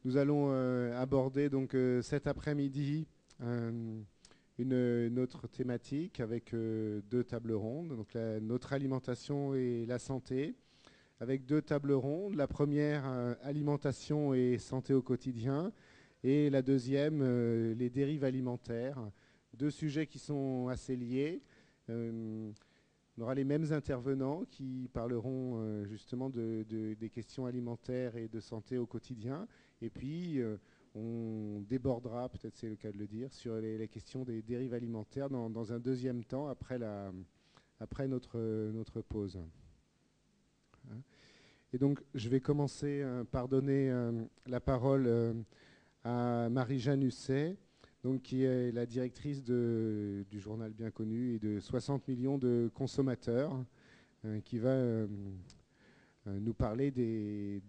Nous allons aborder donc cet après-midi une autre thématique avec deux tables rondes, donc notre alimentation et la santé, avec deux tables rondes. La première, alimentation et santé au quotidien, et la deuxième, les dérives alimentaires. Deux sujets qui sont assez liés. On aura les mêmes intervenants qui parleront justement des questions alimentaires et de santé au quotidien. Et puis, on débordera, peut-être c'est le cas de le dire, sur les questions des dérives alimentaires dans un deuxième temps, après notre pause. Et donc, je vais commencer par donner la parole à Marie-Jeanne Husset, donc, qui est la directrice du journal bien connu et de 60 millions de consommateurs, qui va nous parler de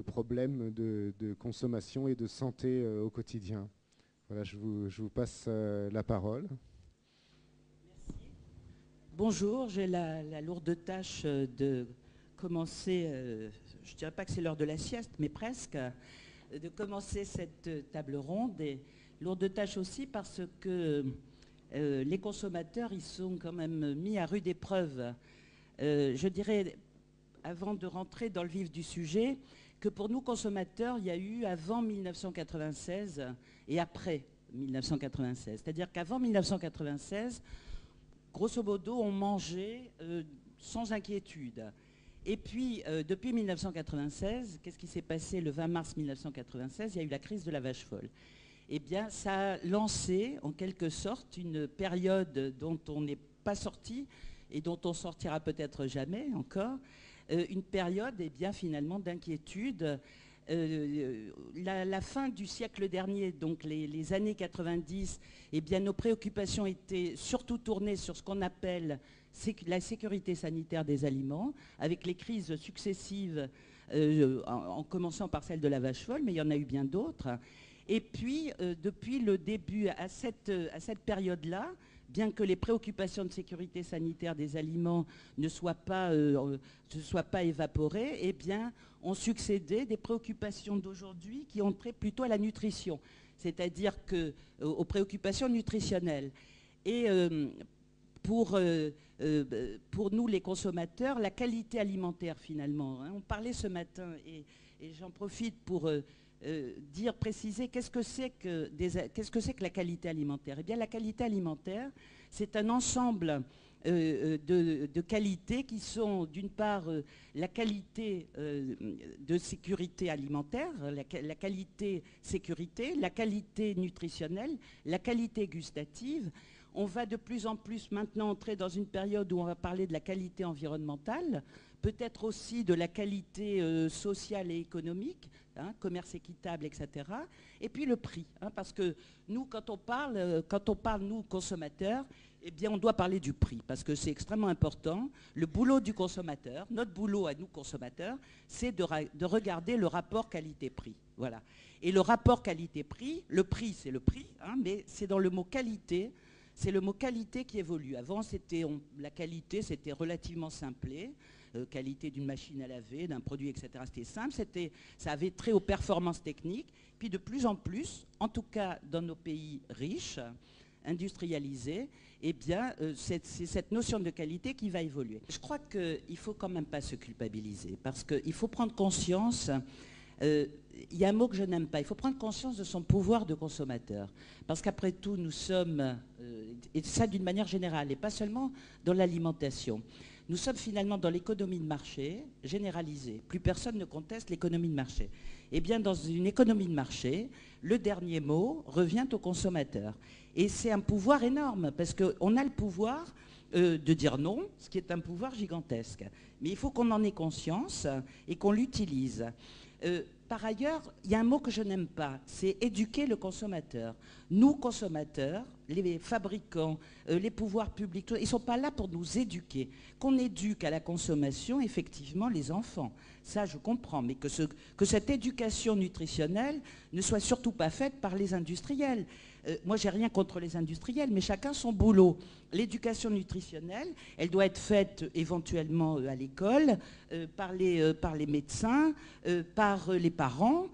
problèmes de consommation et de santé au quotidien. Voilà, je vous passe la parole. Bonjour, j'ai la lourde tâche de commencer, je ne dirais pas que c'est l'heure de la sieste, mais presque, de commencer cette table ronde. Et lourde tâche aussi parce que les consommateurs, ils sont quand même mis à rude épreuve. Je dirais, avant de rentrer dans le vif du sujet, que pour nous consommateurs, il y a eu avant 1996 et après 1996. C'est-à-dire qu'avant 1996, grosso modo, on mangeait sans inquiétude. Et puis, depuis 1996, qu'est-ce qui s'est passé le 20 mars 1996? Il y a eu la crise de la vache folle. Eh bien, ça a lancé, en quelque sorte, une période dont on n'est pas sorti et dont on sortira peut-être jamais encore, une période, eh bien, finalement, d'inquiétude. La fin du siècle dernier, donc les années 90, eh bien, nos préoccupations étaient surtout tournées sur ce qu'on appelle la sécurité sanitaire des aliments, avec les crises successives, en commençant par celle de la vache folle, mais il y en a eu bien d'autres. Et puis, depuis le début, à cette période-là, bien que les préoccupations de sécurité sanitaire des aliments ne soient pas évaporées, eh bien, ont succédé des préoccupations d'aujourd'hui qui ont trait plutôt à la nutrition, c'est-à-dire aux préoccupations nutritionnelles. Et pour nous, les consommateurs, la qualité alimentaire, finalement. On parlait ce matin, et j'en profite pour préciser qu'est-ce que c'est que la qualité alimentaire. Eh bien, la qualité alimentaire, c'est un ensemble de qualités qui sont d'une part la qualité de sécurité alimentaire, la qualité sécurité, la qualité nutritionnelle, la qualité gustative. On va de plus en plus maintenant entrer dans une période où on va parler de la qualité environnementale, peut-être aussi de la qualité sociale et économique, commerce équitable, etc. Et puis le prix, parce que nous, quand on parle, nous, consommateurs, eh bien, on doit parler du prix, parce que c'est extrêmement important. Le boulot du consommateur, notre boulot à nous, consommateurs, c'est de regarder le rapport qualité-prix. Voilà. Et le rapport qualité-prix, le prix, c'est le prix, mais c'est dans le mot qualité. C'est le mot qualité qui évolue. Avant, la qualité, c'était relativement simplé. Qualité d'une machine à laver, d'un produit, etc. C'était simple. Ça avait trait aux performances techniques. Puis de plus en plus, en tout cas dans nos pays riches, industrialisés, eh bien, c'est cette notion de qualité qui va évoluer. Je crois qu'il ne faut quand même pas se culpabiliser, parce qu'il faut prendre conscience. Il y a un mot que je n'aime pas. Il faut prendre conscience de son pouvoir de consommateur. Parce qu'après tout, nous sommes, et ça d'une manière générale, et pas seulement dans l'alimentation, nous sommes finalement dans l'économie de marché généralisée. Plus personne ne conteste l'économie de marché. Eh bien, dans une économie de marché, le dernier mot revient au consommateur. Et c'est un pouvoir énorme, parce qu'on a le pouvoir de dire non, ce qui est un pouvoir gigantesque. Mais il faut qu'on en ait conscience et qu'on l'utilise. Par ailleurs, il y a un mot que je n'aime pas, c'est éduquer le consommateur. Nous, consommateurs, les fabricants, les pouvoirs publics, ils ne sont pas là pour nous éduquer. Qu'on éduque à la consommation, effectivement, les enfants. Ça, je comprends, mais que cette éducation nutritionnelle ne soit surtout pas faite par les industriels. Moi, j'ai rien contre les industriels, mais chacun son boulot. L'éducation nutritionnelle, elle doit être faite éventuellement à l'école, par les médecins, par les parents,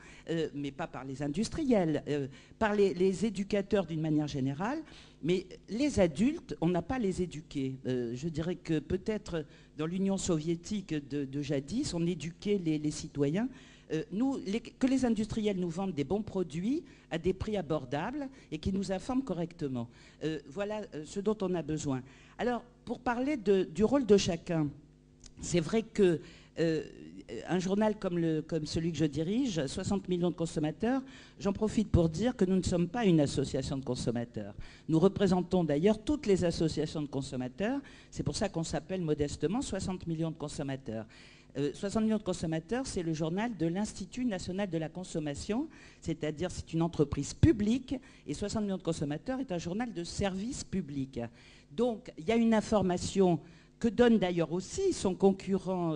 mais pas par les industriels, par les éducateurs d'une manière générale. Mais les adultes, on n'a pas à les éduquer. Je dirais que peut-être dans l'Union soviétique de jadis, on éduquait les citoyens. Que les industriels nous vendent des bons produits à des prix abordables et qu'ils nous informent correctement. Voilà ce dont on a besoin. Alors, pour parler du rôle de chacun, c'est vrai que un journal comme celui que je dirige, 60 millions de consommateurs, j'en profite pour dire que nous ne sommes pas une association de consommateurs. Nous représentons d'ailleurs toutes les associations de consommateurs. C'est pour ça qu'on s'appelle modestement 60 millions de consommateurs. 60 millions de consommateurs, c'est le journal de l'Institut national de la consommation, c'est-à-dire c'est une entreprise publique, et 60 millions de consommateurs est un journal de service public. Donc, il y a une information que donne d'ailleurs aussi son concurrent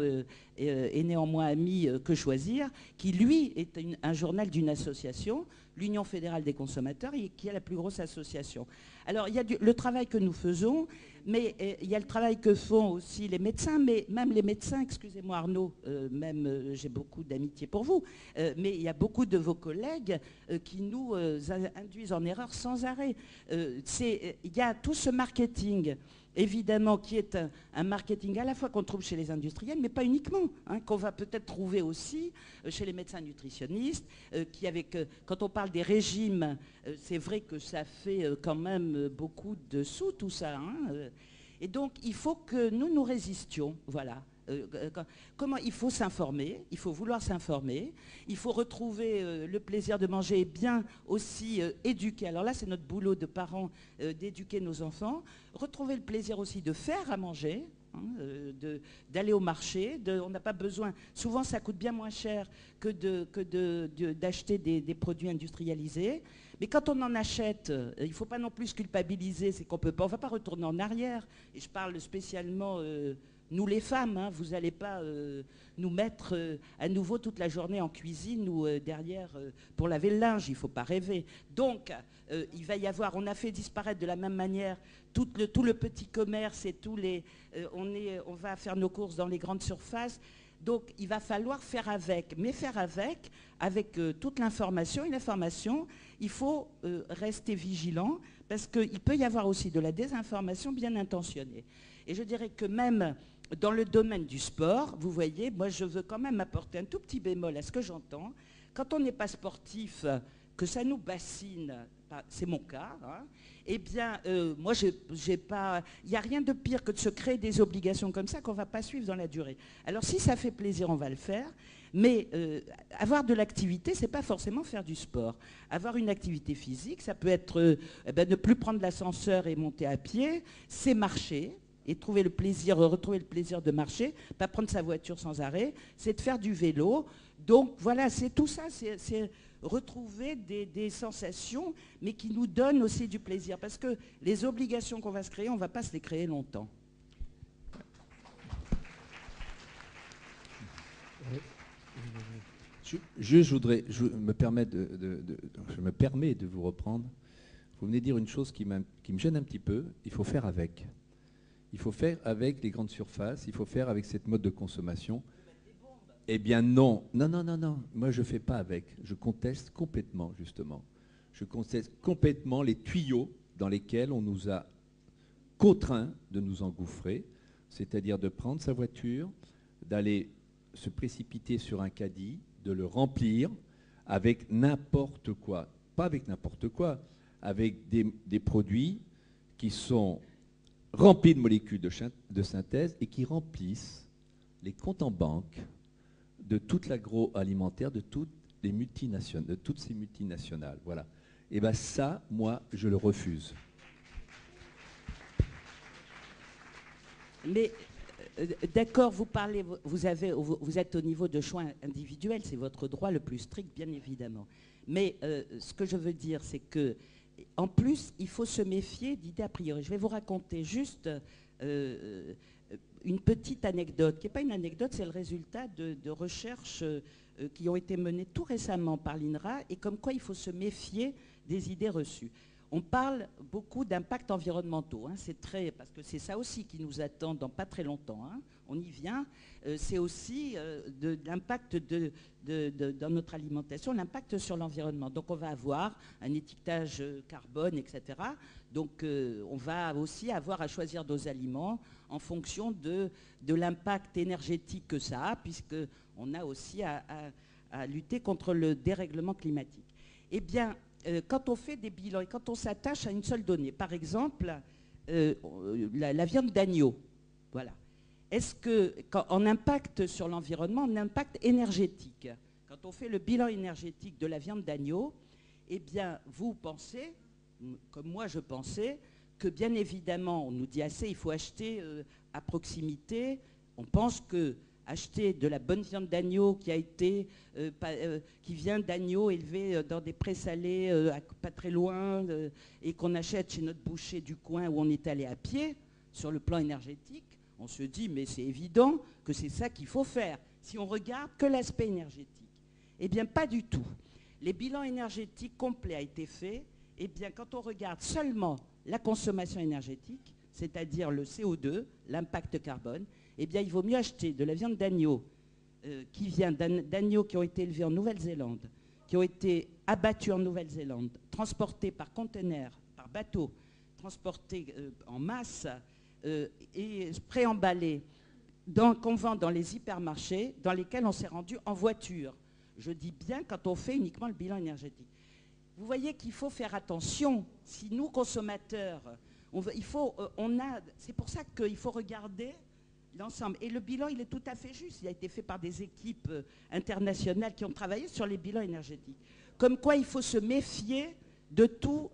et néanmoins ami Que Choisir, qui lui est un journal d'une association, l'Union fédérale des consommateurs, et qui est la plus grosse association. Alors, il y a le travail que nous faisons, mais il y a le travail que font aussi les médecins, mais même les médecins, excusez-moi Arnaud, j'ai beaucoup d'amitié pour vous, mais il y a beaucoup de vos collègues qui nous induisent en erreur sans arrêt. Il y a tout ce marketing, évidemment, qui est un marketing à la fois qu'on trouve chez les industriels, mais pas uniquement, hein, qu'on va peut-être trouver aussi chez les médecins nutritionnistes, quand on parle des régimes, c'est vrai que ça fait quand même beaucoup de sous, tout ça. Hein, et donc, il faut que nous résistions, voilà. Comment il faut s'informer, il faut vouloir s'informer, il faut retrouver le plaisir de manger et bien aussi éduquer. Alors là, c'est notre boulot de parents d'éduquer nos enfants, retrouver le plaisir aussi de faire à manger, hein, d'aller au marché. On n'a pas besoin, souvent ça coûte bien moins cher que d'acheter des produits industrialisés. Mais quand on en achète, il ne faut pas non plus culpabiliser, c'est qu'on peut pas, on ne va pas retourner en arrière. Et je parle spécialement nous les femmes, hein, vous n'allez pas nous mettre à nouveau toute la journée en cuisine ou derrière pour laver le linge, il ne faut pas rêver. Donc, il va y avoir, on a fait disparaître de la même manière tout le petit commerce et on va faire nos courses dans les grandes surfaces. Donc, il va falloir faire avec, mais faire avec toute l'information. Et l'information, il faut rester vigilant parce qu'il peut y avoir aussi de la désinformation bien intentionnée. Et je dirais que même dans le domaine du sport, vous voyez, moi je veux quand même apporter un tout petit bémol à ce que j'entends. Quand on n'est pas sportif, que ça nous bassine, c'est mon cas, hein, eh bien, moi, il n'y a rien de pire que de se créer des obligations comme ça qu'on ne va pas suivre dans la durée. Alors, si ça fait plaisir, on va le faire, mais avoir de l'activité, ce n'est pas forcément faire du sport. Avoir une activité physique, ça peut être ne plus prendre l'ascenseur et monter à pied, c'est marcher, et retrouver le plaisir de marcher, pas prendre sa voiture sans arrêt, c'est de faire du vélo. Donc, voilà, c'est tout ça, c'est retrouver des sensations, mais qui nous donnent aussi du plaisir. Parce que les obligations qu'on va se créer, on ne va pas se les créer longtemps. Je me permets de vous reprendre. Vous venez dire une chose qui me gêne un petit peu. Il faut faire avec. Il faut faire avec les grandes surfaces. Il faut faire avec cette mode de consommation. Eh bien non. Non. Moi, je ne fais pas avec. Je conteste complètement, justement. Je conteste complètement les tuyaux dans lesquels on nous a contraints de nous engouffrer, c'est-à-dire de prendre sa voiture, d'aller se précipiter sur un caddie, de le remplir avec n'importe quoi. Pas avec n'importe quoi, avec des produits qui sont remplis de molécules de synthèse et qui remplissent les comptes en banque de toute l'agroalimentaire, de toutes ces multinationales. Voilà. Et bien ça, moi, je le refuse. Mais d'accord, vous êtes au niveau de choix individuels, c'est votre droit le plus strict, bien évidemment. Mais ce que je veux dire, c'est que, en plus, il faut se méfier d'idées a priori. Je vais vous raconter juste une petite anecdote, qui n'est pas une anecdote, c'est le résultat de recherches qui ont été menées tout récemment par l'INRA, et comme quoi il faut se méfier des idées reçues. on parle beaucoup d'impacts environnementaux. Hein, c'est très, parce que c'est ça aussi qui nous attend dans pas très longtemps. Hein, on y vient. C'est aussi l'impact dans notre alimentation, l'impact sur l'environnement. Donc on va avoir un étiquetage carbone, etc. Donc on va aussi avoir à choisir nos aliments en fonction de l'impact énergétique que ça a, puisqu'on a aussi à lutter contre le dérèglement climatique. Eh bien, quand on fait des bilans et quand on s'attache à une seule donnée, par exemple, la viande d'agneau, voilà. Est-ce qu'en impact sur l'environnement, en impact énergétique, quand on fait le bilan énergétique de la viande d'agneau, eh bien, vous pensez, comme moi je pensais, que bien évidemment, on nous dit assez, il faut acheter à proximité. On pense que acheter de la bonne viande d'agneau qui vient d'agneaux élevés dans des prés salés pas très loin et qu'on achète chez notre boucher du coin où on est allé à pied, sur le plan énergétique, on se dit mais c'est évident que c'est ça qu'il faut faire si on regarde que l'aspect énergétique. Eh bien pas du tout. Les bilans énergétiques complets ont été faits. Eh bien quand on regarde seulement la consommation énergétique, c'est-à-dire le CO2, l'impact carbone, eh bien, il vaut mieux acheter de la viande d'agneau qui vient d'agneaux qui ont été élevés en Nouvelle-Zélande, qui ont été abattus en Nouvelle-Zélande, transportés par conteneurs, par bateau, transportés en masse et préemballés, qu'on vend dans les hypermarchés, dans lesquels on s'est rendu en voiture. Je dis bien quand on fait uniquement le bilan énergétique. Vous voyez qu'il faut faire attention, si nous, consommateurs, c'est pour ça qu'il faut regarder l'ensemble. Et le bilan, il est tout à fait juste. Il a été fait par des équipes internationales qui ont travaillé sur les bilans énergétiques. Comme quoi, il faut se méfier de tout,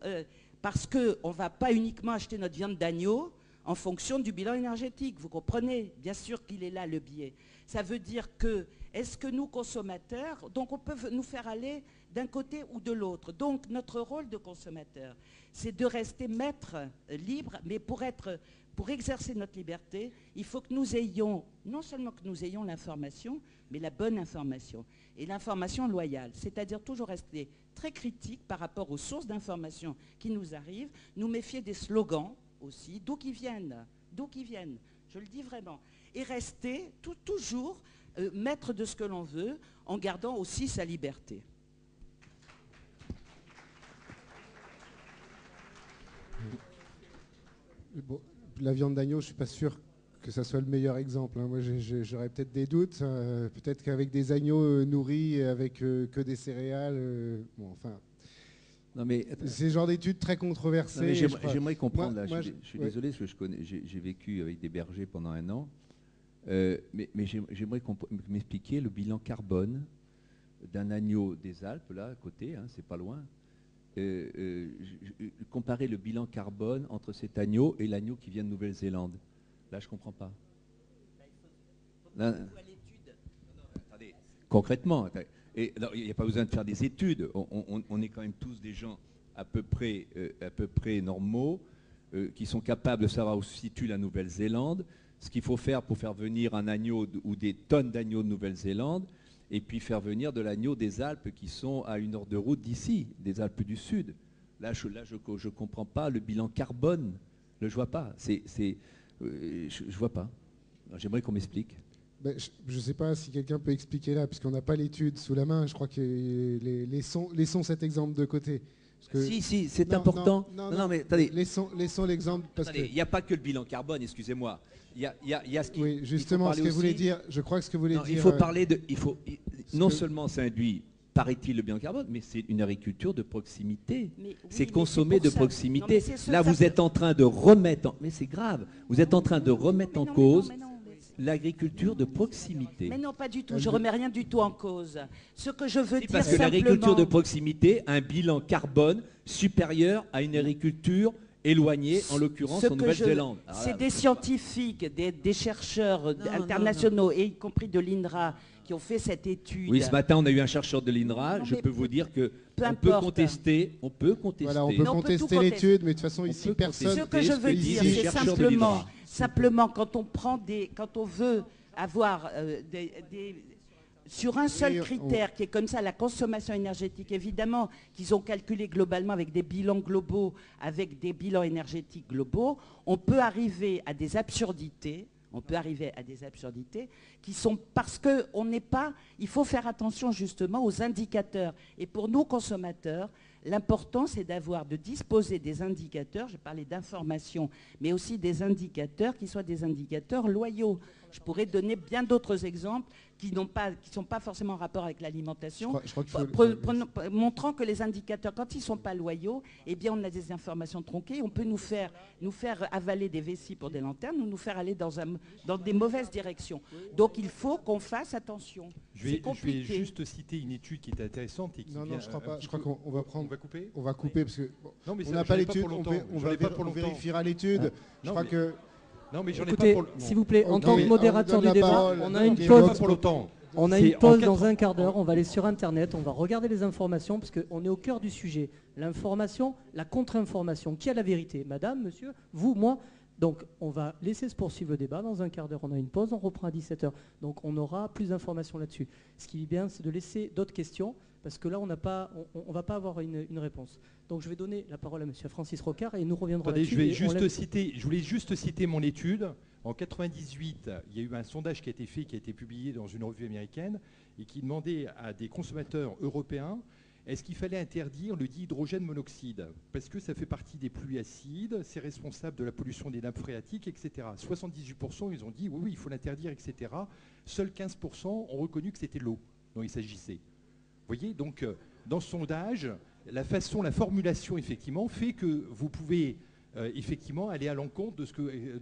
parce qu'on ne va pas uniquement acheter notre viande d'agneau en fonction du bilan énergétique. Vous comprenez? Bien sûr qu'il est là, le biais. Ça veut dire que, est-ce que nous, consommateurs, donc on peut nous faire aller d'un côté ou de l'autre. Donc, notre rôle de consommateur, c'est de rester maître libre, mais pour exercer notre liberté, il faut que nous ayons, non seulement que nous ayons l'information, mais la bonne information. Et l'information loyale, c'est-à-dire toujours rester très critique par rapport aux sources d'information qui nous arrivent, nous méfier des slogans aussi, d'où qu'ils viennent, je le dis vraiment, et rester toujours maître de ce que l'on veut, en gardant aussi sa liberté. Bon, la viande d'agneau, je ne suis pas sûr que ça soit le meilleur exemple. Hein. Moi, j'aurais peut-être des doutes. Peut-être qu'avec des agneaux nourris et avec que des céréales, bon, enfin... Non mais c'est le genre d'études très controversées. J'aimerais comprendre. Moi, je suis désolé parce que j'ai vécu avec des bergers pendant 1 an. Mais j'aimerais m'expliquer le bilan carbone d'un agneau des Alpes, là, à côté, hein, c'est pas loin. Comparer le bilan carbone entre cet agneau et l'agneau qui vient de Nouvelle-Zélande. Là, je ne comprends pas. Là, attendez, concrètement, et il n'y a pas besoin de faire des études. On est quand même tous des gens à peu près normaux, qui sont capables de savoir où se situe la Nouvelle-Zélande, ce qu'il faut faire pour faire venir un agneau ou des tonnes d'agneaux de Nouvelle-Zélande, et puis faire venir de l'agneau des Alpes qui sont à 1 heure de route d'ici, des Alpes du Sud. Là, je ne comprends pas le bilan carbone. Je ne vois pas. Je vois pas. J'aimerais qu'on m'explique. Ben, je ne sais pas si quelqu'un peut expliquer là, puisqu'on n'a pas l'étude sous la main. Je crois que laissons cet exemple de côté. Si, c'est important. Non, mais attendez. Laissons l'exemple. Il n'y a pas que le bilan carbone, excusez-moi. Il y a ce qui. Oui, justement, ce que vous voulez dire. Je crois que ce que vous voulez dire. Il faut parler de. Non seulement ça induit, paraît-il, le bilan carbone, mais c'est une agriculture de proximité. C'est consommer de proximité. Là, vous êtes en train de remettre. Mais c'est grave. Vous êtes en train de remettre en cause l'agriculture de proximité. Mais non, pas du tout. Je ne remets rien du tout en cause. Ce que je veux dire parce que l'agriculture de proximité a un bilan carbone supérieur à une agriculture éloignée, en l'occurrence en Nouvelle-Zélande. C'est des scientifiques, des chercheurs internationaux, et y compris de l'INRA, qui ont fait cette étude. Oui, ce matin, on a eu un chercheur de l'INRA. Je peux vous dire qu'on peut contester. On peut contester. Voilà, on peut contester l'étude, mais de toute façon, ici, personne. Ce que je veux dire, c'est simplement, quand on veut avoir sur un seul Oui, critère qui est comme ça, la consommation énergétique, évidemment, qu'ils ont calculé globalement avec des bilans globaux, avec des bilans énergétiques globaux, on peut arriver à des absurdités. On peut arriver à des absurdités qui sont parce qu'on n'est pas. Il faut faire attention justement aux indicateurs. Et pour nous consommateurs, l'important c'est de disposer des indicateurs. J'ai parlé d'informations, mais aussi des indicateurs qui soient des indicateurs loyaux. Je pourrais donner bien d'autres exemples qui ne sont pas forcément en rapport avec l'alimentation, montrant que les indicateurs, quand ils ne sont pas loyaux, eh bien on a des informations tronquées, on peut nous faire avaler des vessies pour des lanternes ou nous faire aller dans des mauvaises directions. Donc il faut qu'on fasse attention. Je vais juste citer une étude qui est intéressante et qui non, vient je crois pas. Je crois qu'on va prendre. On va couper. On va couper parce que non, mais on n'a pas l'étude. On vérifiera l'étude. Je crois que. Non, mais j'en ai Écoutez, pas pour s'il vous plaît, en tant que on modérateur donne du la débat, parole. on a une Ok, pause. pour longtemps. On a une pause dans un quart d'heure, on va aller sur Internet, on va regarder les informations, parce qu'on est au cœur du sujet. L'information, la contre-information. Qui a la vérité? Madame, monsieur, vous, moi? Donc, on va laisser se poursuivre le débat. Dans un quart d'heure, on a une pause, on reprend à 17h. Donc, on aura plus d'informations là-dessus. Ce qui est bien, c'est de laisser d'autres questions, parce que là, on ne va pas avoir une réponse. Donc, je vais donner la parole à monsieur Francis Rocard et nous reviendrons là-dessus. Je voulais juste citer mon étude. En 98, il y a eu un sondage qui a été fait, qui a été publié dans une revue américaine et qui demandait à des consommateurs européens est-ce qu'il fallait interdire le dihydrogène monoxyde parce que ça fait partie des pluies acides, c'est responsable de la pollution des nappes phréatiques, etc. 78% ils ont dit oui, il faut l'interdire, etc. Seuls 15% ont reconnu que c'était l'eau dont il s'agissait. Vous voyez, donc dans ce sondage, la formulation effectivement fait que vous pouvez effectivement aller à l'encontre de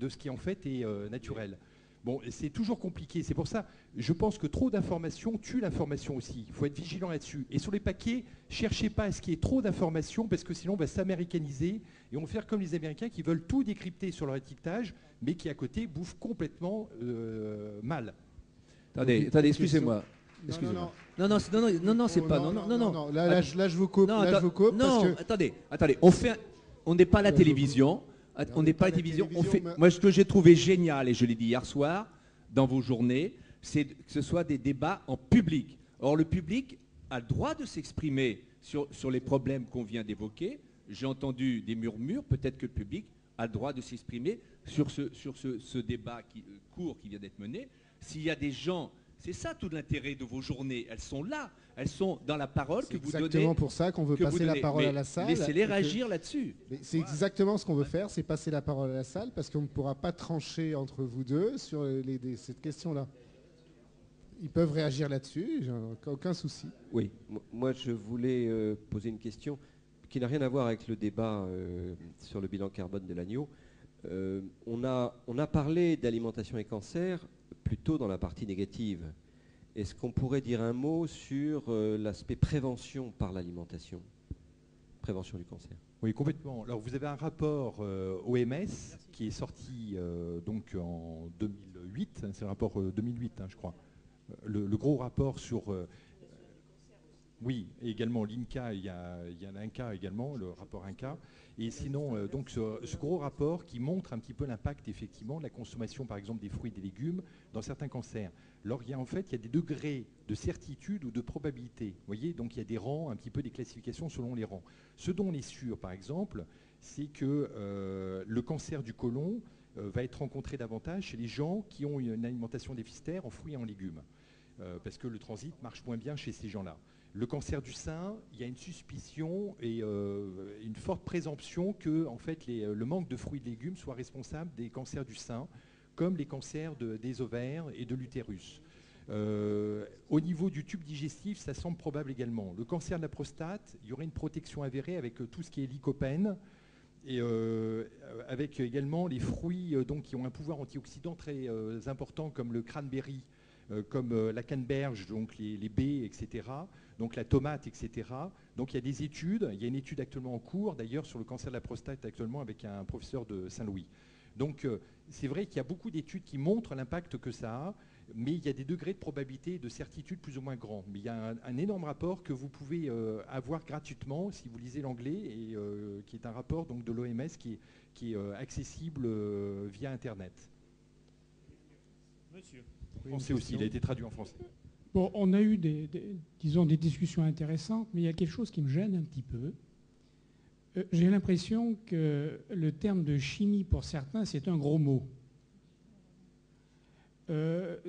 ce qui en fait est naturel. Bon, c'est toujours compliqué, c'est pour ça, je pense que trop d'informations tue l'information aussi. Il faut être vigilant là-dessus. Et sur les paquets, cherchez pas à ce qu'il y ait trop d'informations, parce que sinon on va s'américaniser et on va faire comme les Américains qui veulent tout décrypter sur leur étiquetage, mais qui à côté bouffent complètement mal. Attendez, excusez-moi. Non, c'est pas. Non. Là, je vous coupe. Non, parce que... attendez. On n'est pas à la télévision. On n'est pas à la télévision. Moi, ce que j'ai trouvé génial, et je l'ai dit hier soir, dans vos journées, c'est que ce soit des débats en public. Or, le public a le droit de s'exprimer sur les problèmes qu'on vient d'évoquer. J'ai entendu des murmures. Peut-être que le public a le droit de s'exprimer sur ce débat court qui vient d'être mené. S'il y a des gens... C'est ça tout l'intérêt de vos journées. Elles sont là. Elles sont dans la parole que vous donnez. C'est exactement pour ça qu'on veut passer la parole à la salle. Laissez-les réagir là-dessus. C'est exactement ce qu'on veut faire, c'est passer la parole à la salle, parce qu'on ne pourra pas trancher entre vous deux sur cette question-là. Ils peuvent réagir là-dessus, aucun souci. Oui, moi je voulais poser une question qui n'a rien à voir avec le débat sur le bilan carbone de l'agneau. On a parlé d'alimentation et cancer plutôt dans la partie négative. Est-ce qu'on pourrait dire un mot sur l'aspect prévention par l'alimentation, prévention du cancer? Oui, complètement. Alors vous avez un rapport OMS qui est sorti donc en 2008, c'est un rapport 2008 je crois, le gros rapport sur... oui, et également l'INCA, il y a l'INCA également, le rapport INCA. Et sinon, donc ce gros rapport qui montre un petit peu l'impact effectivement de la consommation par exemple des fruits et des légumes dans certains cancers. Alors il y a des degrés de certitude ou de probabilité. Vous voyez, donc il y a des rangs, un petit peu des classifications selon les rangs. Ce dont on est sûr par exemple, c'est que le cancer du côlon va être rencontré davantage chez les gens qui ont une alimentation déficitaire en fruits et en légumes. Parce que le transit marche moins bien chez ces gens-là. Le cancer du sein, il y a une suspicion et une forte présomption que en fait, le manque de fruits et de légumes soit responsable des cancers du sein, comme les cancers des ovaires et de l'utérus. Au niveau du tube digestif, ça semble probable également. Le cancer de la prostate, il y aurait une protection avérée avec tout ce qui est lycopène, et avec également les fruits donc, qui ont un pouvoir antioxydant très important, comme le cranberry, comme la canneberge, donc les baies, etc., donc la tomate, etc. Donc il y a des études, il y a une étude actuellement en cours, d'ailleurs sur le cancer de la prostate actuellement avec un professeur de Saint-Louis. Donc c'est vrai qu'il y a beaucoup d'études qui montrent l'impact que ça a, mais il y a des degrés de probabilité et de certitude plus ou moins grands. Mais il y a un énorme rapport que vous pouvez avoir gratuitement si vous lisez l'anglais, et qui est un rapport donc, de l'OMS qui est accessible via Internet. Monsieur. Français aussi, il a été traduit en français. Bon, on a eu disons, des discussions intéressantes, mais il y a quelque chose qui me gêne un petit peu. J'ai l'impression que le terme de chimie, pour certains, c'est un gros mot.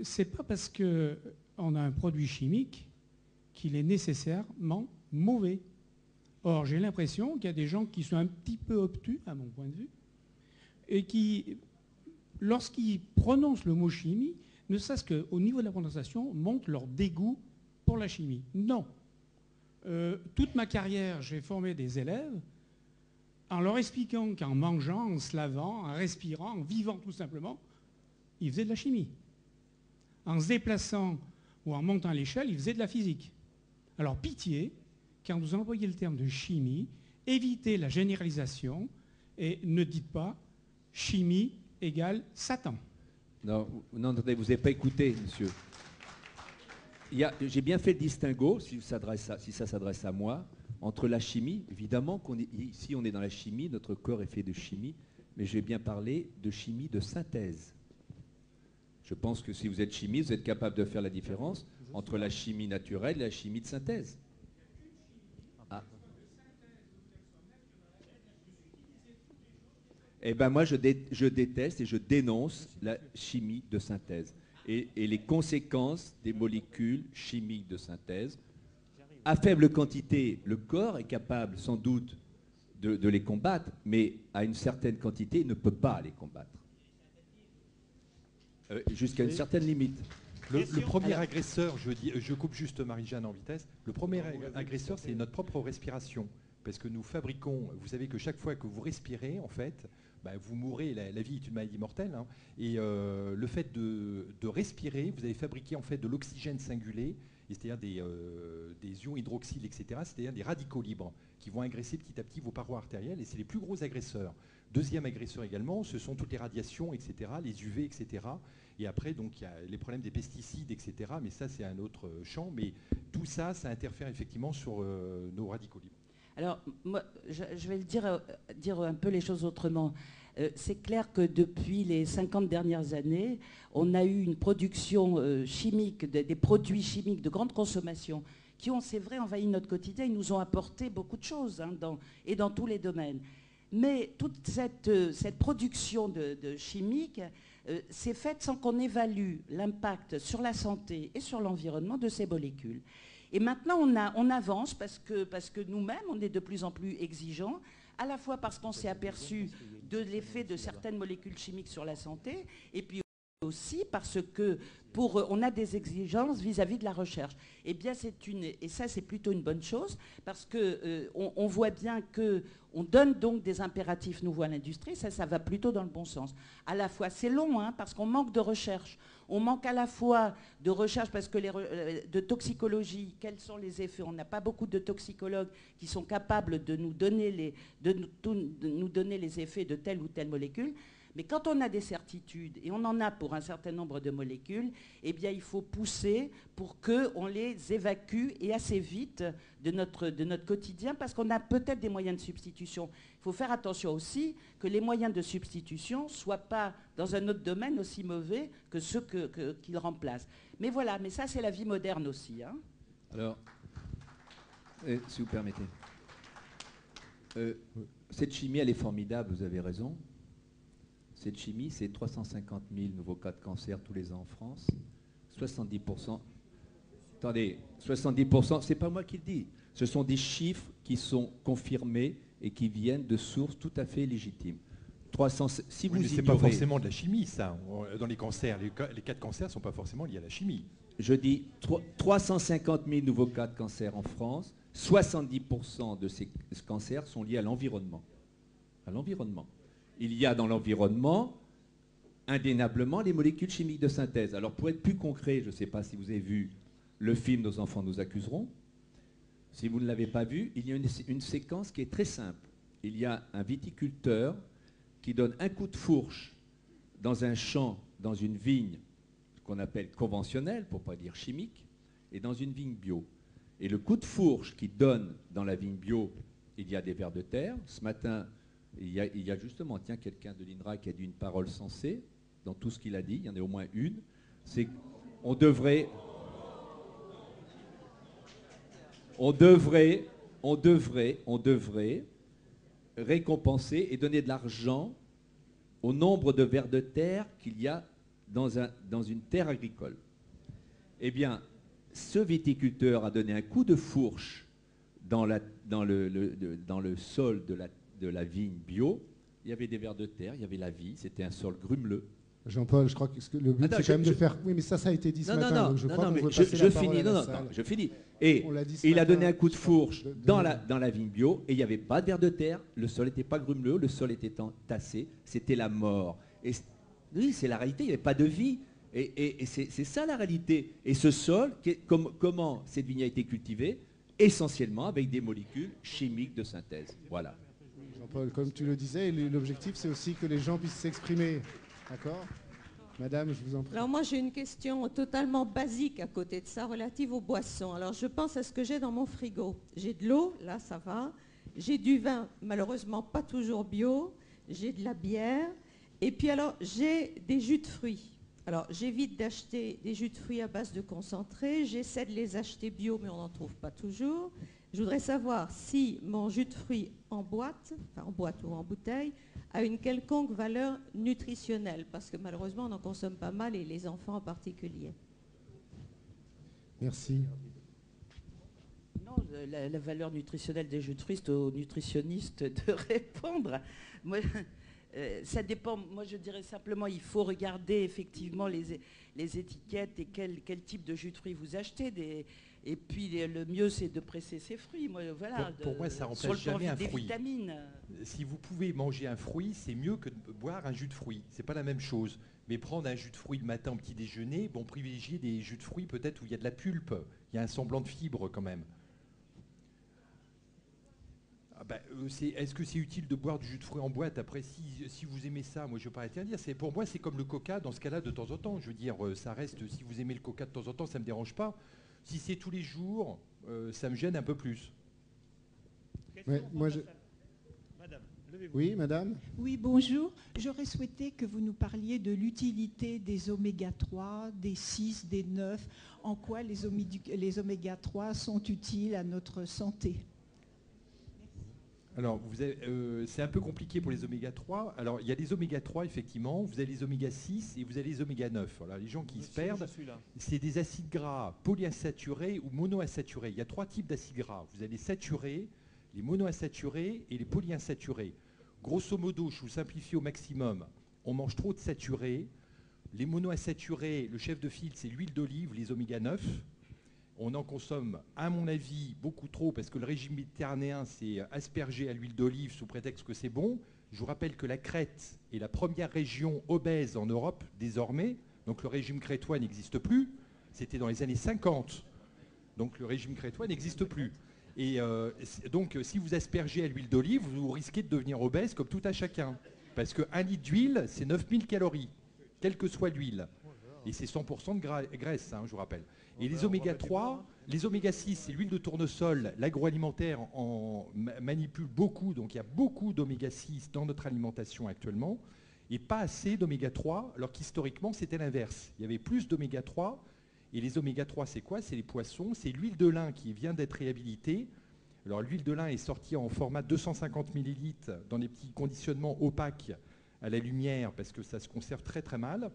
C'est pas parce qu'on a un produit chimique qu'il est nécessairement mauvais. Or, j'ai l'impression qu'il y a des gens qui sont un petit peu obtus, à mon point de vue, et qui, lorsqu'ils prononcent le mot chimie, ne serait-ce qu'au niveau de la prononciation, montrent leur dégoût pour la chimie. Non. Toute ma carrière, j'ai formé des élèves en leur expliquant qu'en mangeant, en se lavant, en respirant, en vivant tout simplement, ils faisaient de la chimie. En se déplaçant ou en montant à l'échelle, ils faisaient de la physique. Alors pitié, quand vous employez le terme de chimie, évitez la généralisation et ne dites pas chimie égale Satan. Non, non, attendez, vous n'avez pas écouté, monsieur. J'ai bien fait le distinguo, si ça s'adresse à moi, entre la chimie, évidemment, ici on est dans la chimie, notre corps est fait de chimie, mais j'ai bien parlé de chimie de synthèse. Je pense que si vous êtes chimiste, vous êtes capable de faire la différence entre la chimie naturelle et la chimie de synthèse. Ah. Eh bien moi, je déteste et je dénonce la chimie de synthèse et les conséquences des molécules chimiques de synthèse. À faible quantité, le corps est capable sans doute de les combattre, mais à une certaine quantité, il ne peut pas les combattre. Jusqu'à une certaine limite. Le premier agresseur, je coupe juste Marie-Jeanne en vitesse, le premier agresseur, c'est notre propre respiration. Parce que nous fabriquons, vous savez que chaque fois que vous respirez, en fait, bah, vous mourrez, la vie est une maladie mortelle, hein, et le fait de respirer, vous avez fabriqué en fait de l'oxygène singulé, c'est-à-dire des ions hydroxyles, etc., c'est-à-dire des radicaux libres qui vont agresser petit à petit vos parois artérielles, et c'est les plus gros agresseurs. Deuxième agresseur également, ce sont toutes les radiations, etc., les UV, etc., et après, donc, il y a les problèmes des pesticides, etc., mais ça, c'est un autre champ, mais tout ça, ça interfère effectivement sur nos radicaux libres. Alors, moi, je vais dire un peu les choses autrement. C'est clair que depuis les 50 dernières années, on a eu une production chimique, des produits chimiques de grande consommation qui ont, c'est vrai, envahi notre quotidien. Ils nous ont apporté beaucoup de choses hein, dans tous les domaines. Mais toute cette production de chimiques s'est faite sans qu'on évalue l'impact sur la santé et sur l'environnement de ces molécules. Et maintenant, on avance parce que nous-mêmes, on est de plus en plus exigeants, à la fois parce qu'on s'est aperçu de l'effet de certaines molécules chimiques sur la santé, et puis aussi parce que on a des exigences vis-à-vis de la recherche. Eh bien, et ça, c'est plutôt une bonne chose, parce que on voit bien que on donne donc des impératifs nouveaux à l'industrie, ça va plutôt dans le bon sens. À la fois, c'est long, hein, parce qu'on manque de recherche. On manque à la fois de recherche parce que de toxicologie, quels sont les effets? On n'a pas beaucoup de toxicologues qui sont capables de nous donner les effets de telle ou telle molécule. Mais quand on a des certitudes, et on en a pour un certain nombre de molécules, eh bien il faut pousser pour qu'on les évacue et assez vite de notre quotidien, parce qu'on a peut-être des moyens de substitution. Il faut faire attention aussi que les moyens de substitution ne soient pas dans un autre domaine aussi mauvais que ceux qu'ils remplacent. Mais voilà, mais ça c'est la vie moderne aussi. Hein. Alors, si vous permettez, cette chimie elle est formidable, vous avez raison. Cette chimie, c'est 350 000 nouveaux cas de cancer tous les ans en France. 70%. Attendez, 70%, c'est pas moi qui le dis. Ce sont des chiffres qui sont confirmés et qui viennent de sources tout à fait légitimes. 300, si vous mais c'est pas forcément de la chimie, ça. Dans les cancers, les cas de cancer ne sont pas forcément liés à la chimie. Je dis 350 000 nouveaux cas de cancer en France. 70% de ces cancers sont liés à l'environnement. À l'environnement. Il y a dans l'environnement, indéniablement, les molécules chimiques de synthèse. Alors, pour être plus concret, je ne sais pas si vous avez vu le film « Nos enfants nous accuseront ». Si vous ne l'avez pas vu, il y a une séquence qui est très simple. Il y a un viticulteur qui donne un coup de fourche dans un champ, dans une vigne qu'on appelle conventionnelle, pour ne pas dire chimique, et dans une vigne bio. Et le coup de fourche qu'il donne dans la vigne bio, il y a des vers de terre. Ce matin, il y a justement, tiens, quelqu'un de l'INRA qui a dit une parole sensée dans tout ce qu'il a dit. Il y en a au moins une. C'est qu'on devrait... on devrait récompenser et donner de l'argent au nombre de vers de terre qu'il y a dans une terre agricole. Eh bien, ce viticulteur a donné un coup de fourche dans le sol de la vigne bio. Il y avait des vers de terre, il y avait la vie, c'était un sol grumeleux. Jean-Paul, je crois que le but, c'est quand même de faire... Oui, mais ça a été dit ce matin, donc je crois qu'on veut passer la parole à la salle. Je finis. Et il a donné un coup de fourche dans la vigne bio, et il n'y avait pas de vers de terre, le sol n'était pas grumeleux, le sol était tassé, c'était la mort. Et oui, c'est la réalité, il n'y avait pas de vie. Et c'est ça la réalité. Et ce sol, comment cette vigne a été cultivée? Essentiellement avec des molécules chimiques de synthèse. Voilà. Jean-Paul, comme tu le disais, l'objectif, c'est aussi que les gens puissent s'exprimer. D'accord? Madame, je vous en prie. Alors moi, j'ai une question totalement basique à côté de ça, relative aux boissons. Alors je pense à ce que j'ai dans mon frigo. J'ai de l'eau, là ça va. J'ai du vin, malheureusement pas toujours bio. J'ai de la bière. Et puis alors, j'ai des jus de fruits. Alors j'évite d'acheter des jus de fruits à base de concentré. J'essaie de les acheter bio, mais on n'en trouve pas toujours. Je voudrais savoir si mon jus de fruits en boîte ou en bouteille, a une quelconque valeur nutritionnelle, parce que malheureusement on en consomme pas mal, et les enfants en particulier. Merci. Non, la valeur nutritionnelle des jus de fruits, c'est aux nutritionnistes de répondre. Moi, ça dépend. Moi, je dirais simplement, il faut regarder effectivement les étiquettes et quel type de jus de fruits vous achetez. Et puis le mieux, c'est de presser ses fruits. Moi, voilà, pour moi, ça remplace jamais un fruit. Vitamines. Si vous pouvez manger un fruit, c'est mieux que de boire un jus de fruits. C'est pas la même chose. Mais prendre un jus de fruits le matin au petit déjeuner, bon, privilégier des jus de fruits peut-être où il y a de la pulpe, il y a un semblant de fibre quand même. Est-ce que c'est utile de boire du jus de fruits en boîte? Après, si vous aimez ça, moi je ne veux pas interdire. Pour moi, c'est comme le coca dans ce cas-là de temps en temps. Je veux dire, ça reste, si vous aimez le coca de temps en temps, ça ne me dérange pas. Si c'est tous les jours, ça me gêne un peu plus. Ouais, Madame, oui, madame. Oui, bonjour. J'aurais souhaité que vous nous parliez de l'utilité des oméga 3, des 6, des 9, en quoi les oméga 3 sont utiles à notre santé. Alors, c'est un peu compliqué pour les oméga 3. Alors, il y a les oméga 3, effectivement. Vous avez les oméga 6 et vous avez les oméga 9. Voilà, les gens qui se perdent, c'est des acides gras polyinsaturés ou monoinsaturés. Il y a 3 types d'acides gras. Vous avez les saturés, les monoinsaturés et les polyinsaturés. Grosso modo, je vous simplifie au maximum. On mange trop de saturés. Les monoinsaturés, le chef de file, c'est l'huile d'olive, les oméga 9. On en consomme, à mon avis, beaucoup trop, parce que le régime méditerranéen s'est aspergé à l'huile d'olive sous prétexte que c'est bon. Je vous rappelle que la Crète est la première région obèse en Europe, désormais. Donc le régime crétois n'existe plus. C'était dans les années 50. Donc le régime crétois n'existe plus. Et donc si vous aspergez à l'huile d'olive, vous risquez de devenir obèse comme tout à chacun. Parce qu'un litre d'huile, c'est 9000 calories, quelle que soit l'huile. Et c'est 100% de graisse, hein, je vous rappelle. Et les oméga 3, les oméga 6, c'est l'huile de tournesol. L'agroalimentaire en manipule beaucoup, donc il y a beaucoup d'oméga 6 dans notre alimentation actuellement, et pas assez d'oméga 3, alors qu'historiquement c'était l'inverse. Il y avait plus d'oméga 3, et les oméga 3 c'est quoi? C'est les poissons, c'est l'huile de lin qui vient d'être réhabilitée. Alors l'huile de lin est sortie en format 250 ml dans des petits conditionnements opaques à la lumière, parce que ça se conserve très très mal.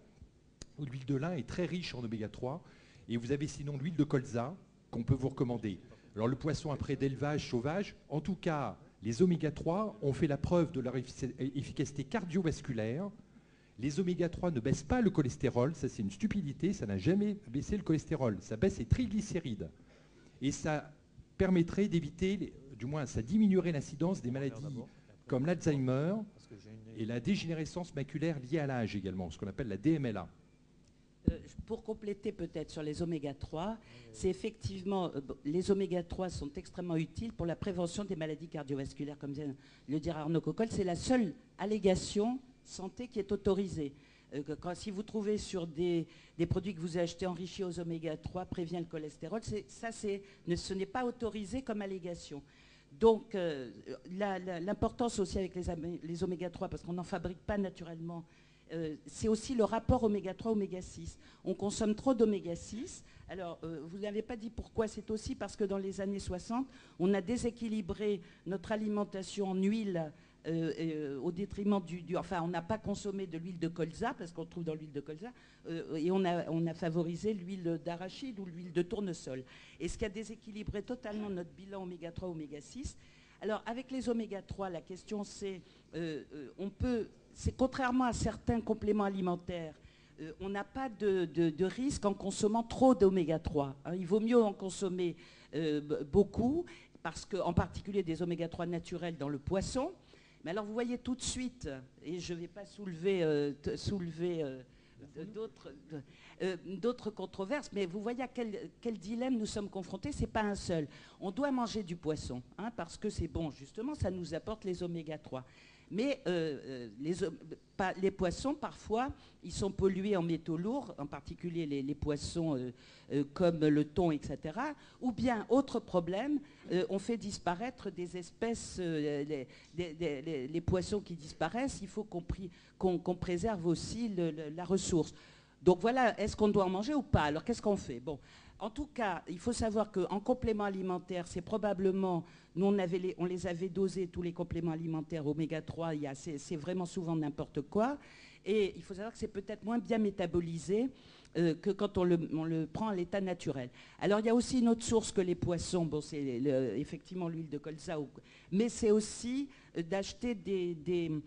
L'huile de lin est très riche en oméga 3. Et vous avez sinon l'huile de colza qu'on peut vous recommander. Alors le poisson après d'élevage sauvage, en tout cas, les oméga 3 ont fait la preuve de leur efficacité cardiovasculaire. Les oméga 3 ne baissent pas le cholestérol, ça c'est une stupidité, ça n'a jamais baissé le cholestérol. Ça baisse les triglycérides. Et ça permettrait d'éviter, du moins ça diminuerait l'incidence des maladies comme l'Alzheimer et la dégénérescence maculaire liée à l'âge également, ce qu'on appelle la DMLA. Pour compléter peut-être sur les oméga 3, c'est effectivement, les oméga 3 sont extrêmement utiles pour la prévention des maladies cardiovasculaires, comme vient de le dire Arnaud Cocolle. C'est la seule allégation santé qui est autorisée. Si vous trouvez sur des produits que vous achetez enrichis aux oméga 3, prévient le cholestérol, ce n'est pas autorisé comme allégation. Donc l'importance aussi avec les oméga 3, parce qu'on n'en fabrique pas naturellement c'est aussi le rapport oméga 3, oméga 6. On consomme trop d'oméga 6. Alors, vous n'avez pas dit pourquoi, c'est aussi parce que dans les années 60, on a déséquilibré notre alimentation en huile au détriment enfin, on n'a pas consommé de l'huile de colza, parce qu'on trouve dans l'huile de colza, et on a favorisé l'huile d'arachide ou l'huile de tournesol. Et ce qui a déséquilibré totalement notre bilan oméga 3, oméga 6. Alors, avec les oméga 3, la question c'est, c'est contrairement à certains compléments alimentaires, on n'a pas de risque en consommant trop d'oméga 3. Hein. Il vaut mieux en consommer beaucoup, parce qu'en particulier des oméga 3 naturels dans le poisson. Mais alors vous voyez tout de suite, et je ne vais pas soulever d'autres controverses, mais vous voyez à quel dilemme nous sommes confrontés. Ce n'est pas un seul. On doit manger du poisson, hein, parce que c'est bon, justement, ça nous apporte les oméga 3. Mais les poissons, parfois, ils sont pollués en métaux lourds, en particulier les poissons comme le thon, etc. Ou bien, autre problème, on fait disparaître des espèces, les poissons qui disparaissent, il faut qu'on préserve aussi la ressource. Donc voilà, est-ce qu'on doit en manger ou pas? Alors qu'est-ce qu'on fait? Bon, en tout cas, il faut savoir qu'en complément alimentaire, c'est probablement, nous on les avait dosés, tous les compléments alimentaires oméga 3, c'est vraiment souvent n'importe quoi. Et il faut savoir que c'est peut-être moins bien métabolisé que quand on le prend à l'état naturel. Alors il y a aussi une autre source que les poissons, bon, c'est effectivement l'huile de colza, mais c'est aussi d'acheter de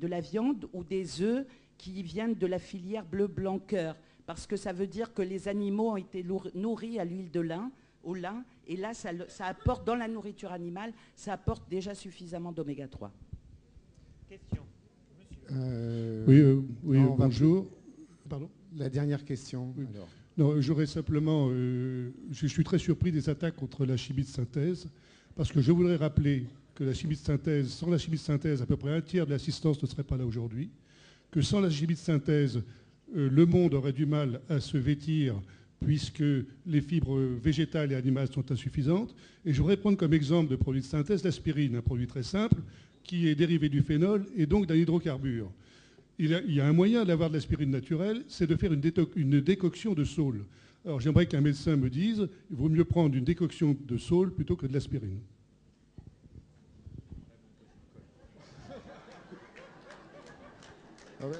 la viande ou des œufs qui viennent de la filière bleu-blanc-cœur, parce que ça veut dire que les animaux ont été nourris à l'huile de lin, au lin, et là, ça apporte, dans la nourriture animale, ça apporte déjà suffisamment d'oméga 3. Question. Oui, bonjour. Pardon ? La dernière question. Oui. Alors. Non, j'aurais simplement... je suis très surpris des attaques contre la chimie de synthèse, parce que je voudrais rappeler que la chimie de synthèse, sans la chimie de synthèse, à peu près un tiers de l'assistance ne serait pas là aujourd'hui, que sans la chimie de synthèse, le monde aurait du mal à se vêtir puisque les fibres végétales et animales sont insuffisantes. Et je voudrais prendre comme exemple de produit de synthèse l'aspirine, un produit très simple qui est dérivé du phénol et donc d'un hydrocarbure. Il y a un moyen d'avoir de l'aspirine naturelle, c'est de faire une décoction de saule. Alors j'aimerais qu'un médecin me dise, il vaut mieux prendre une décoction de saule plutôt que de l'aspirine. Ah ouais.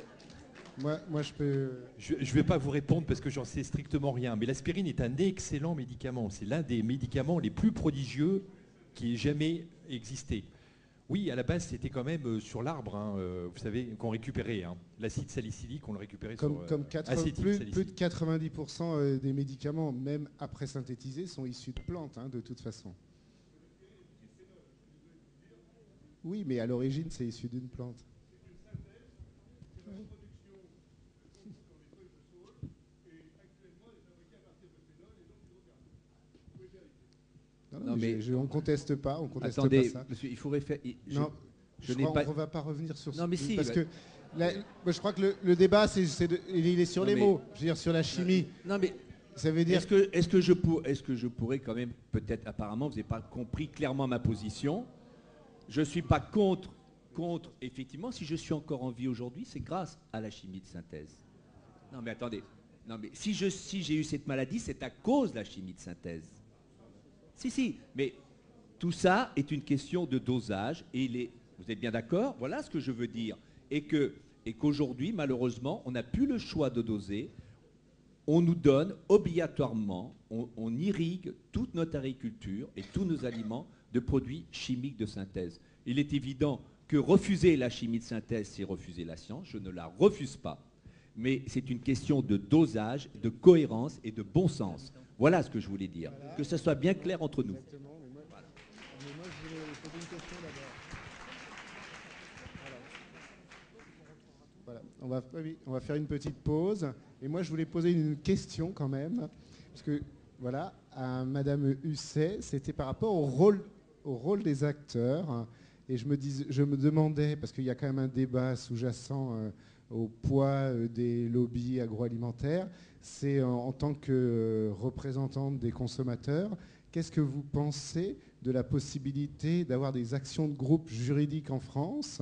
Moi, je peux... Je ne vais pas vous répondre parce que j'en sais strictement rien, mais l'aspirine est un excellent médicament. C'est l'un des médicaments les plus prodigieux qui ait jamais existé. Oui, à la base, c'était quand même sur l'arbre, hein, vous savez, qu'on récupérait. Hein. L'acide salicylique, on le récupérait comme plus de 90% des médicaments, même après synthétisés, sont issus de plantes, hein, de toute façon. Oui, mais à l'origine, c'est issu d'une plante. Non, mais on ne conteste pas, Attendez, pas ça. Monsieur, il faudrait faire... Non, on ne va pas revenir sur non, mais si, parce que je crois que le débat, il est sur les mots, je veux dire sur la chimie. Non, mais ça veut dire... Est-ce que je pourrais quand même, peut-être, apparemment, vous n'avez pas compris clairement ma position. Je ne suis pas contre, effectivement, si je suis encore en vie aujourd'hui, c'est grâce à la chimie de synthèse. Non, mais attendez. Non, mais si j'ai eu cette maladie, c'est à cause de la chimie de synthèse. Si, mais tout ça est une question de dosage et vous êtes bien d'accord? Voilà ce que je veux dire. Et qu'aujourd'hui, malheureusement, on n'a plus le choix de doser. On nous donne obligatoirement, on irrigue toute notre agriculture et tous nos aliments de produits chimiques de synthèse. Il est évident que refuser la chimie de synthèse, c'est refuser la science. Je ne la refuse pas. Mais c'est une question de dosage, de cohérence et de bon sens. Voilà ce que je voulais dire. Voilà. Que ce soit bien clair entre nous. Exactement. Mais moi, je voulais poser une question d'abord. Voilà. On va faire une petite pause. Et moi, je voulais poser une question quand même. Parce que, voilà, à Madame Husset, c'était par rapport au rôle des acteurs. Et je me demandais, parce qu'il y a quand même un débat sous-jacent au poids des lobbies agroalimentaires, c'est en tant que représentante des consommateurs, qu'est-ce que vous pensez de la possibilité d'avoir des actions de groupe juridiques en France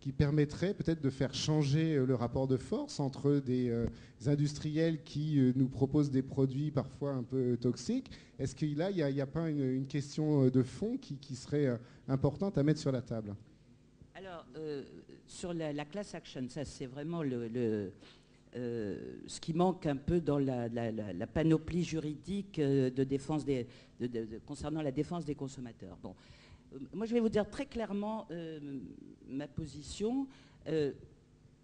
qui permettrait peut-être de faire changer le rapport de force entre des industriels qui nous proposent des produits parfois un peu toxiques. Est-ce qu'il n'y a pas une question de fond qui serait importante à mettre sur la table? Alors, sur la class action, ça c'est vraiment ce qui manque un peu dans la panoplie juridique de défense concernant la défense des consommateurs. Bon, moi je vais vous dire très clairement ma position.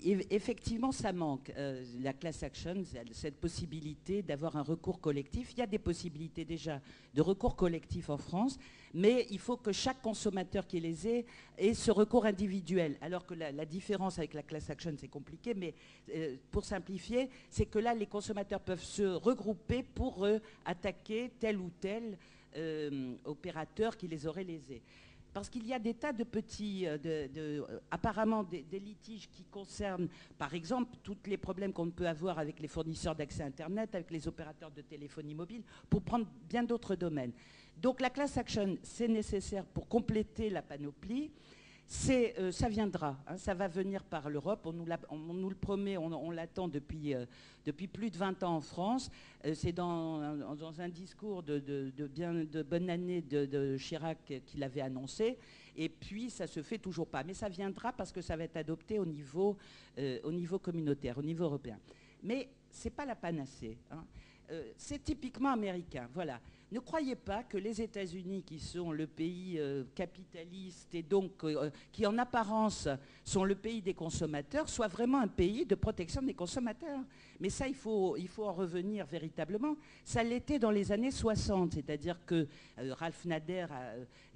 Effectivement, ça manque, la class action, cette possibilité d'avoir un recours collectif. Il y a des possibilités déjà de recours collectif en France, mais il faut que chaque consommateur qui les ait ce recours individuel. Alors que la différence avec la class action, c'est compliqué, mais pour simplifier, c'est que là, les consommateurs peuvent se regrouper pour attaquer tel ou tel opérateur qui les aurait lésés. Parce qu'il y a des tas de petits, apparemment des litiges qui concernent, par exemple, tous les problèmes qu'on peut avoir avec les fournisseurs d'accès Internet, avec les opérateurs de téléphonie mobile, pour prendre bien d'autres domaines. Donc la class action, c'est nécessaire pour compléter la panoplie. Ça viendra, hein, ça va venir par l'Europe, on nous le promet, on l'attend depuis plus de 20 ans en France. C'est dans un discours de bonne année de Chirac qu'il avait annoncé, et puis ça ne se fait toujours pas. Mais ça viendra parce que ça va être adopté au niveau communautaire, au niveau européen. Mais ce n'est pas la panacée, hein. C'est typiquement américain, voilà. Ne croyez pas que les États-Unis, qui sont le pays capitaliste et donc qui en apparence sont le pays des consommateurs, soient vraiment un pays de protection des consommateurs. Mais ça, il faut en revenir véritablement. Ça l'était dans les années 60, c'est-à-dire que Ralph Nader,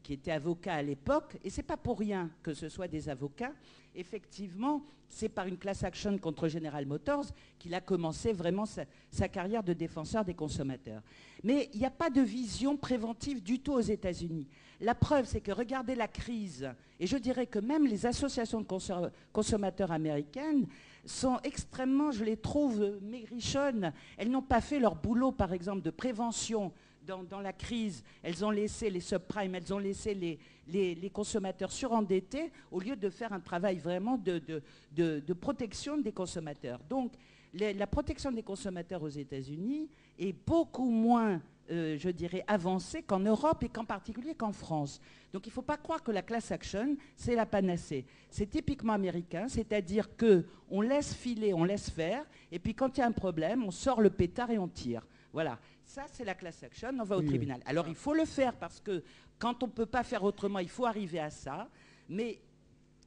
qui était avocat à l'époque, et ce n'est pas pour rien que ce soit des avocats, effectivement, c'est par une class action contre General Motors qu'il a commencé vraiment sa carrière de défenseur des consommateurs. Mais il n'y a pas de vision préventive du tout aux États-Unis. La preuve, c'est que regardez la crise, et je dirais que même les associations de consommateurs américaines sont extrêmement, je les trouve maigrichonnes. Elles n'ont pas fait leur boulot, par exemple, de prévention dans la crise. Elles ont laissé les subprimes, elles ont laissé les consommateurs surendettés au lieu de faire un travail vraiment de protection des consommateurs. Donc, la protection des consommateurs aux États-Unis est beaucoup moins, je dirais, avancée qu'en Europe et qu'en particulier qu'en France. Donc il ne faut pas croire que la class action, c'est la panacée. C'est typiquement américain, c'est-à-dire qu'on laisse filer, on laisse faire, et puis quand il y a un problème, on sort le pétard et on tire. Voilà, ça c'est la class action, on va au tribunal. Alors il faut le faire parce que quand on ne peut pas faire autrement, il faut arriver à ça, mais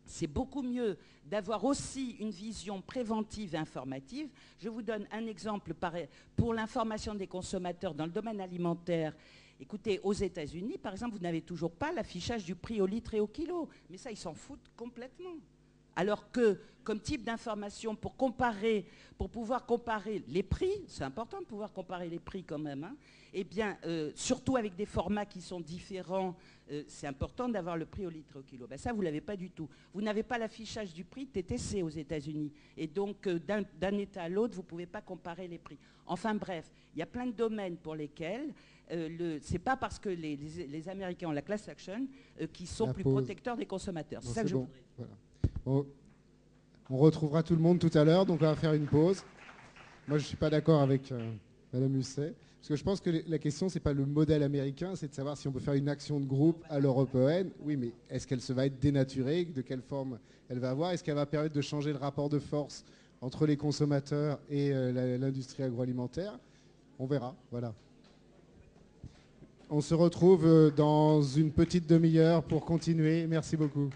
c'est beaucoup mieux d'avoir aussi une vision préventive et informative. Je vous donne un exemple pour l'information des consommateurs dans le domaine alimentaire. Écoutez, aux États-Unis, par exemple, vous n'avez toujours pas l'affichage du prix au litre et au kilo. Mais ça, ils s'en foutent complètement. Alors que, comme type d'information, pour pouvoir comparer les prix, c'est important de pouvoir comparer les prix quand même, hein, eh bien, surtout avec des formats qui sont différents, c'est important d'avoir le prix au litre et au kilo. Ben ça, vous ne l'avez pas du tout. Vous n'avez pas l'affichage du prix TTC aux États-Unis. Et donc, d'un État à l'autre, vous ne pouvez pas comparer les prix. Enfin bref, il y a plein de domaines pour lesquels ce n'est pas parce que les Américains ont la class action qu'ils sont plus protecteurs des consommateurs. C'est ça que je voudrais. Voilà. Bon, on retrouvera tout le monde tout à l'heure, donc on va faire une pause. Moi, je ne suis pas d'accord avec Madame Husset, parce que je pense que la question, ce n'est pas le modèle américain, c'est de savoir si on peut faire une action de groupe à l'européenne. Oui, mais est-ce qu'elle va être dénaturée? De quelle forme elle va avoir? Est-ce qu'elle va permettre de changer le rapport de force entre les consommateurs et l'industrie agroalimentaire? On verra, voilà. On se retrouve dans une petite demi-heure pour continuer. Merci beaucoup.